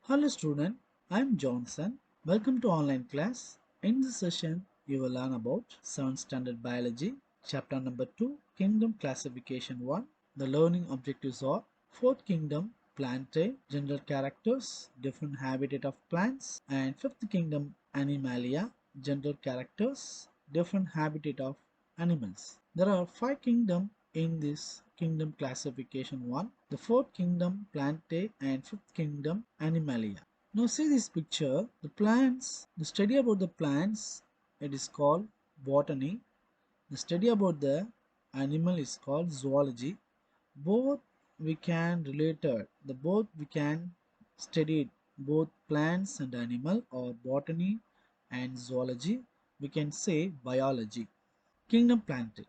Hello student, I am Johnson. Welcome to online class. In this session, you will learn about 7th standard biology, chapter number 2, kingdom classification 1. The learning objectives are 4th kingdom, plantae, general characters, different habitat of plants, and 5th kingdom, animalia, general characters, different habitat of animals. There are 5 kingdom in this kingdom classification 1, the 4th kingdom plantae and 5th kingdom animalia. Now see this picture, the plants, the study about the plants, it is called botany. The study about the animal is called zoology. Both we can related, the both we can study both plants and animal or botany and zoology. We can say biology. Kingdom Plantae.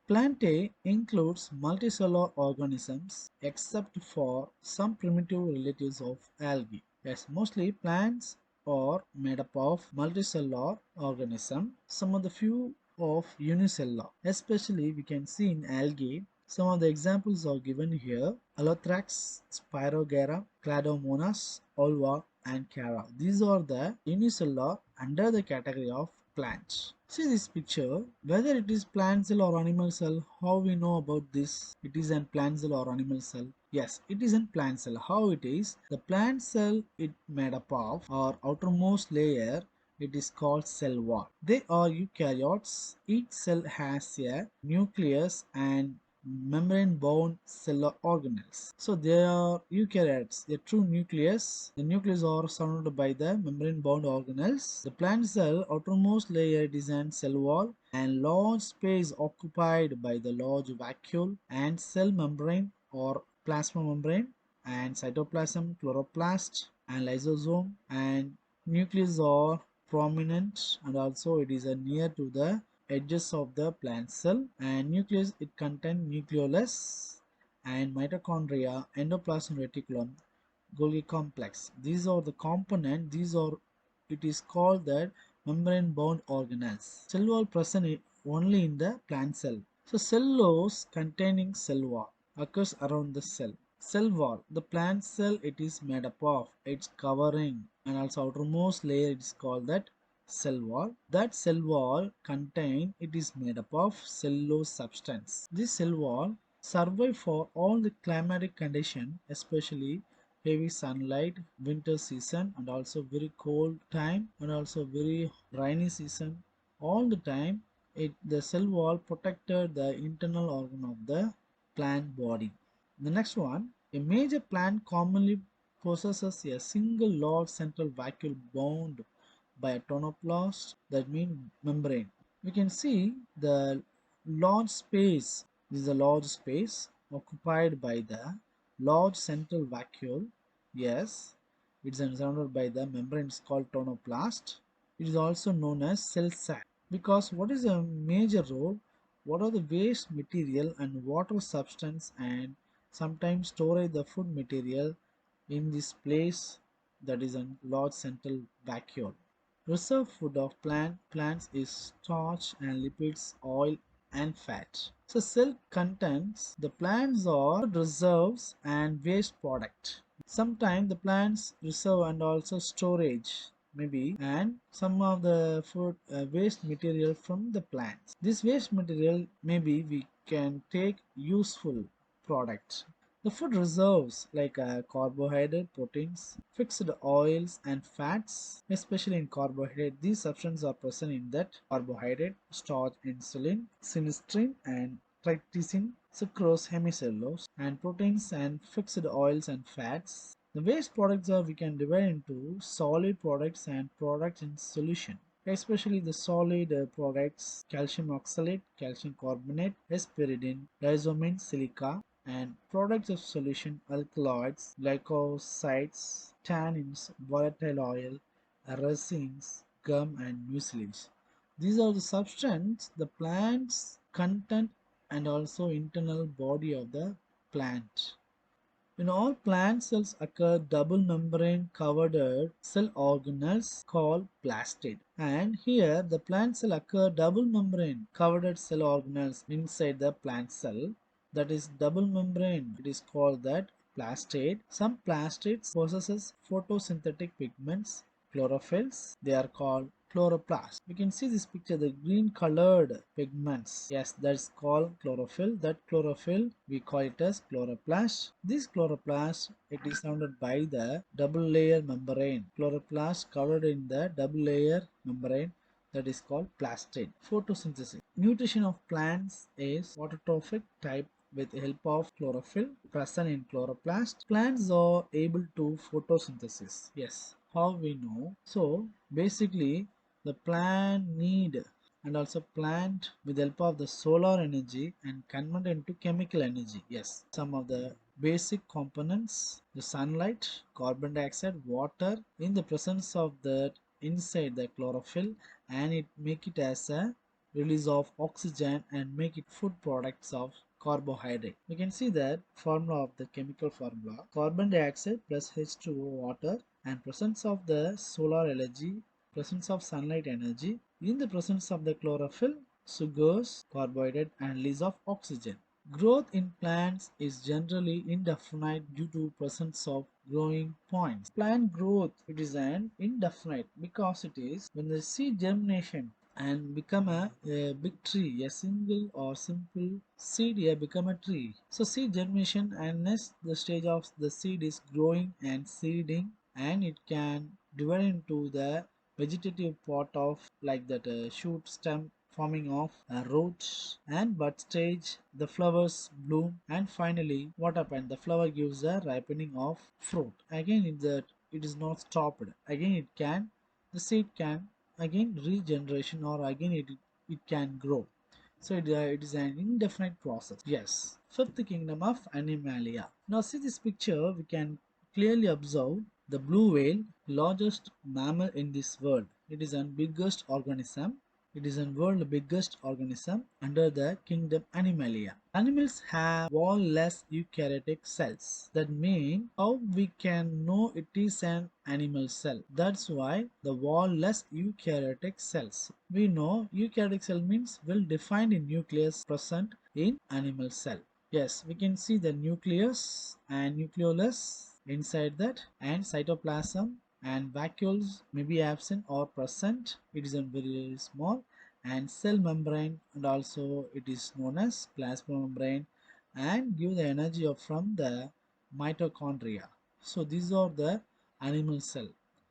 Plantae includes multicellular organisms except for some primitive relatives of algae. Yes, mostly plants are made up of multicellular organisms. Some of the few of unicellular. Especially we can see in algae. Some of the examples are given here. Allothrax, Spirogyra, Cladomonas, Olva, and Cara. These are the unicellular under the category of plants. See this picture, whether it is plant cell or animal cell, how we know about this? It is an plant cell or animal cell? Yes, it is an plant cell. How it is? The plant cell it made up of or outermost layer it is called cell wall. They are eukaryotes. Each cell has a nucleus and membrane bound cellular organelles. So they are eukaryotes, a true nucleus. The nucleus are surrounded by the membrane bound organelles. The plant cell outermost layer is an cell wall and large space occupied by the large vacuole and cell membrane or plasma membrane and cytoplasm, chloroplast and lysosome and nucleus are prominent and also it is near to the edges of the plant cell and nucleus it contains nucleolus and mitochondria, endoplasmic reticulum, Golgi complex. These are the component. These are it is called that membrane bound organelles. Cell wall present only in the plant cell. So cellulose containing cell wall occurs around the cell. Cell wall, the plant cell it is made up of its covering and also outermost layer it is called that cell wall. That cell wall contain it is made up of cellulose substance. This cell wall survive for all the climatic condition, especially heavy sunlight, winter season, and also very cold time, and also very rainy season. All the time, the cell wall protected the internal organ of the plant body. The next one, a major plant commonly possesses a single large central vacuole bound by a tonoplast, that means membrane. We can see the large space. This is a large space occupied by the large central vacuole. Yes, it is surrounded by the membrane called tonoplast. It is also known as cell sac. Because what is a major role? What are the waste material and water substance and sometimes storage the food material in this place, that is a large central vacuole. Reserve food of plants is starch and lipids, oil and fat. So cell contents the plants are reserves and waste product. Sometimes the plants reserve and also storage maybe and some of the food waste material from the plants. This waste material maybe we can take useful product. The food reserves like carbohydrate, proteins, fixed oils and fats, especially in carbohydrate, these substances are present in that carbohydrate, starch, insulin, sinisterine and tryptophan, sucrose, hemicellulose, and proteins and fixed oils and fats. The waste products are we can divide into solid products and products in solution, especially the solid products calcium oxalate, calcium carbonate, hesperidine, diazomine, silica, and products of solution alkaloids, glycosides, tannins, volatile oil, resins, gum, and mucilage. These are the substance, the plant's content, and also internal body of the plant. In all plant cells occur double membrane covered cell organelles called plastid. And here the plant cell occur double membrane covered cell organelles inside the plant cell. That is double membrane. It is called that plastid. Some plastids possesses photosynthetic pigments, chlorophylls. They are called chloroplasts. We can see this picture, the green colored pigments. Yes, that's called chlorophyll. That chlorophyll we call it as chloroplast. This chloroplast, it is surrounded by the double layer membrane. Chloroplast covered in the double layer membrane, that is called plastid. Photosynthesis. Nutrition of plants is autotrophic type with help of chlorophyll present in chloroplast. Plants are able to photosynthesis. Yes, how we know? So basically the plant need and also plant with the help of the solar energy and convert into chemical energy. Yes, some of the basic components, the sunlight, carbon dioxide, water, in the presence of that inside the chlorophyll, and it make it as a release of oxygen and make it food products of carbohydrate. We can see that formula of the chemical formula, carbon dioxide plus H2O water, and presence of the solar energy, presence of sunlight energy, in the presence of the chlorophyll, sugars, carbohydrate, and release of oxygen. Growth in plants is generally indefinite due to presence of growing points. Plant growth, it is an indefinite because it is when the seed germination and become a big tree, a single or simple seed here become a tree. So seed germination, and next the stage of the seed is growing and seeding, and it can divide into the vegetative part of like that shoot, stem, forming of roots, and bud stage the flowers bloom, and finally what happened, the flower gives a ripening of fruit. Again it is not stopped, again it can, the seed can again regeneration, or again it can grow. So it is an indefinite process. Yes. Fifth kingdom of Animalia. Now see this picture, we can clearly observe the blue whale, largest mammal in this world. It is the biggest organism. It is the world's biggest organism under the kingdom Animalia. Animals have wall-less eukaryotic cells. That means how we can know it is an animal cell. That's why the wall-less eukaryotic cells. We know eukaryotic cell means well-defined in nucleus present in animal cell. Yes, we can see the nucleus and nucleolus inside that, and cytoplasm and vacuoles may be absent or present. It is a very small, and cell membrane, and also it is known as plasma membrane, and give the energy from the mitochondria. So these are the animal cell.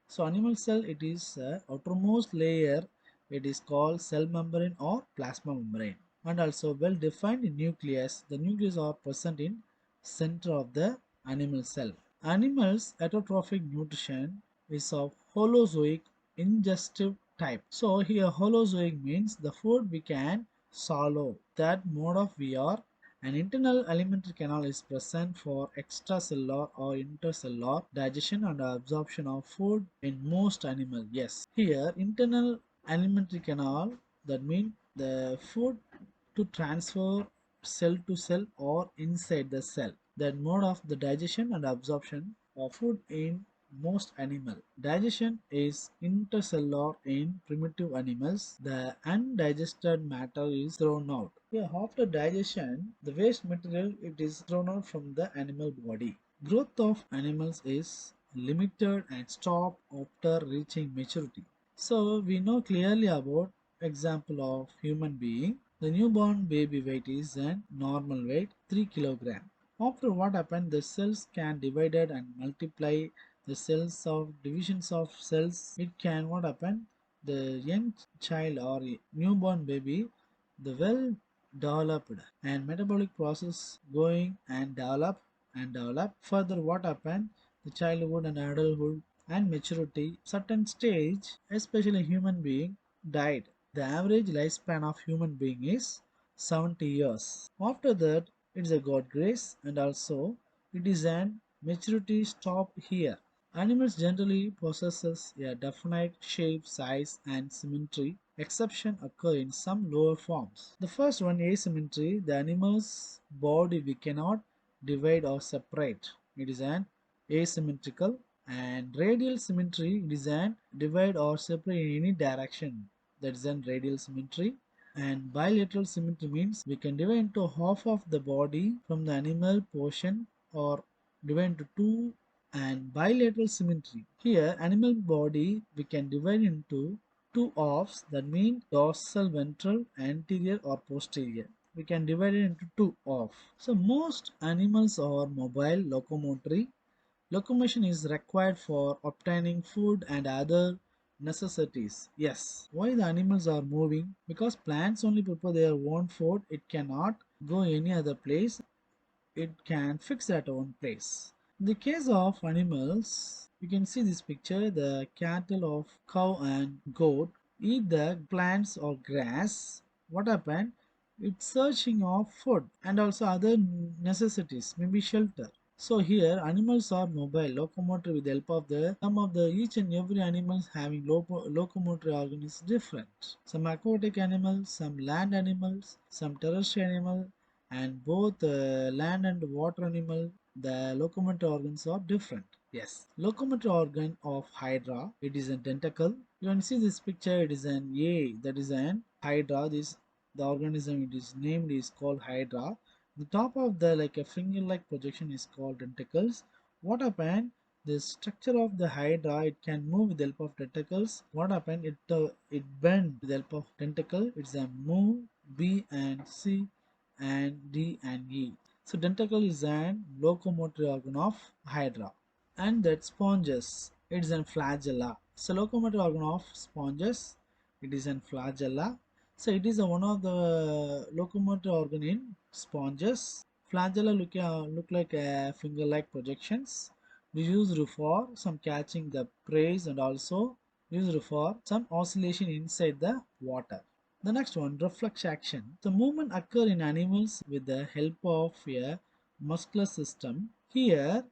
So animal cell, it is outermost layer, it is called cell membrane or plasma membrane, and also well defined nucleus. The nucleus are present in center of the animal cell. Animals autotrophic nutrition is of holozoic ingestive type. So here holozoic means the food we can swallow. That mode of VR, an internal alimentary canal is present for extracellular or intercellular digestion and absorption of food in most animals. Yes, here internal alimentary canal, that means the food to transfer cell to cell or inside the cell. That mode of the digestion and absorption of food in most animal. Digestion is intercellular in primitive animals. The undigested matter is thrown out. Yeah, after digestion, the waste material, it is thrown out from the animal body. Growth of animals is limited and stop after reaching maturity. So we know clearly about example of human being. The newborn baby weight is a normal weight 3 kilogram. After what happened, the cells can divided and multiply. The cells of divisions of cells, it can what happen, the young child or newborn baby, the well developed and metabolic process going and develop. Further what happened, the childhood and adulthood and maturity, certain stage, especially human being died. The average lifespan of human being is 70 years. After that, it's a God grace, and also it is an maturity stop here. Animals generally possesses a definite shape, size, and symmetry. Exception occur in some lower forms. The first one, asymmetry. The animal's body we cannot divide or separate. It is an asymmetrical. And radial symmetry, it is an divide or separate in any direction. That is an radial symmetry. And bilateral symmetry means we can divide into half of the body from the animal portion, or divide into two, and bilateral symmetry. Here, animal body we can divide into two halves, that mean dorsal, ventral, anterior or posterior. We can divide it into two halves. So most animals are mobile, locomotory. Locomotion is required for obtaining food and other necessities. Yes. Why the animals are moving? Because plants only prepare their own food. It cannot go any other place. It can fix at own place. In the case of animals, you can see this picture. The cattle of cow and goat eat the plants or grass. What happened? It's searching of food and also other necessities, maybe shelter. So here animals are mobile, locomotive with the help of the some of the each and every animals having locomotory organ is different. Some aquatic animals, some land animals, some terrestrial animal, and both land and water animal, the locomotor organs are different. Yes, locomotor organ of hydra, it is a tentacle. You can see this picture, it is an a, that is an hydra. This the organism it is named is called hydra. The top of the like a finger like projection is called tentacles. What happened? The structure of the hydra, it can move with the help of tentacles. What happened? It bend with the help of tentacle. It's a move B and C and D and E. So tentacle is an locomotory organ of hydra. And that sponges, it is an flagella. So locomotory organ of sponges, it is an flagella. So it is one of the locomotor organ in sponges. Flagella look like finger-like projections. Used for some catching the prey and also used for some oscillation inside the water. The next one, reflex action. The movement occur in animals with the help of a muscular system. Here,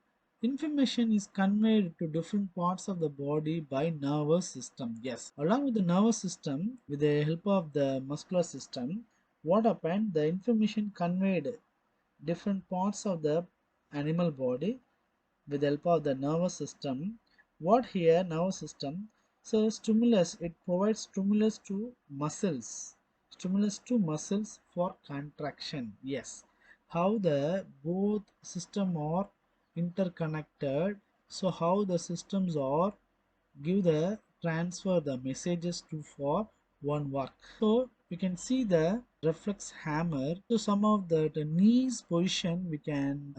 information is conveyed to different parts of the body by nervous system. Yes, along with the nervous system, with the help of the muscular system, what happened? The information conveyed different parts of the animal body with the help of the nervous system. What here nervous system? So stimulus, it provides stimulus to muscles for contraction. Yes, how the both system are interconnected. So how the systems are give the transfer the messages to for one work. So we can see the reflex hammer. So some of the knees position we can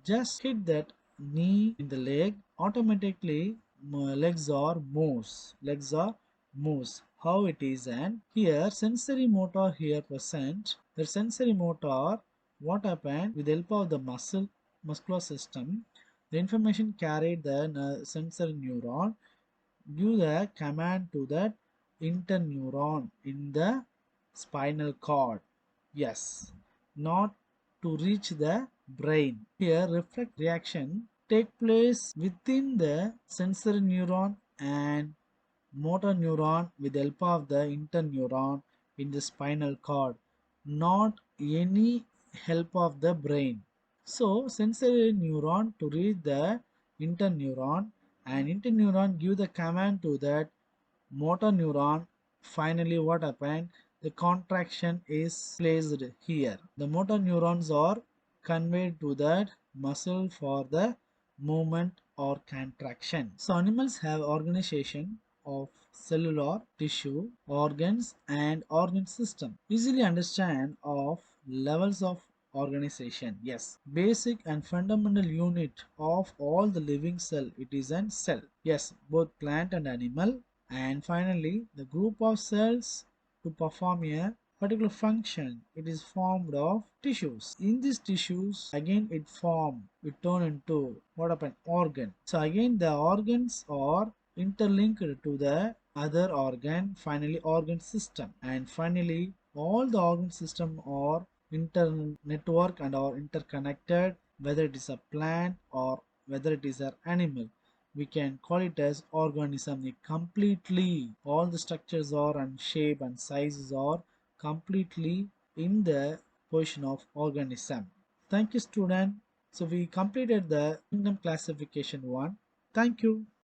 just hit that knee in the leg, automatically legs are moves. How it is, and here sensory motor here present. The sensory motor, what happened with the help of the muscular system, the information carried the sensory neuron give the command to that interneuron in the spinal cord. Yes, not to reach the brain. Here, reflex reaction take place within the sensory neuron and motor neuron with the help of the interneuron in the spinal cord, not any help of the brain. So sensory neuron to reach the interneuron, and interneuron give the command to that motor neuron. Finally what happened? The contraction is placed here. The motor neurons are conveyed to that muscle for the movement or contraction. So animals have organization of cellular tissue, organs and organ system. Easily understand of levels of organization. Yes, basic and fundamental unit of all the living cell, it is an cell. Yes, both plant and animal. And finally, the group of cells to perform a particular function, it is formed of tissues. In these tissues, again it turn into what happened? Organ. So again the organs are interlinked to the other organ, finally organ system. And finally all the organ system are inter network and are interconnected, whether it is a plant or whether it is an animal, we can call it as organism. Completely all the structures are and shape and sizes are completely in the position of organism. Thank you student. So we completed the kingdom classification 1. Thank you.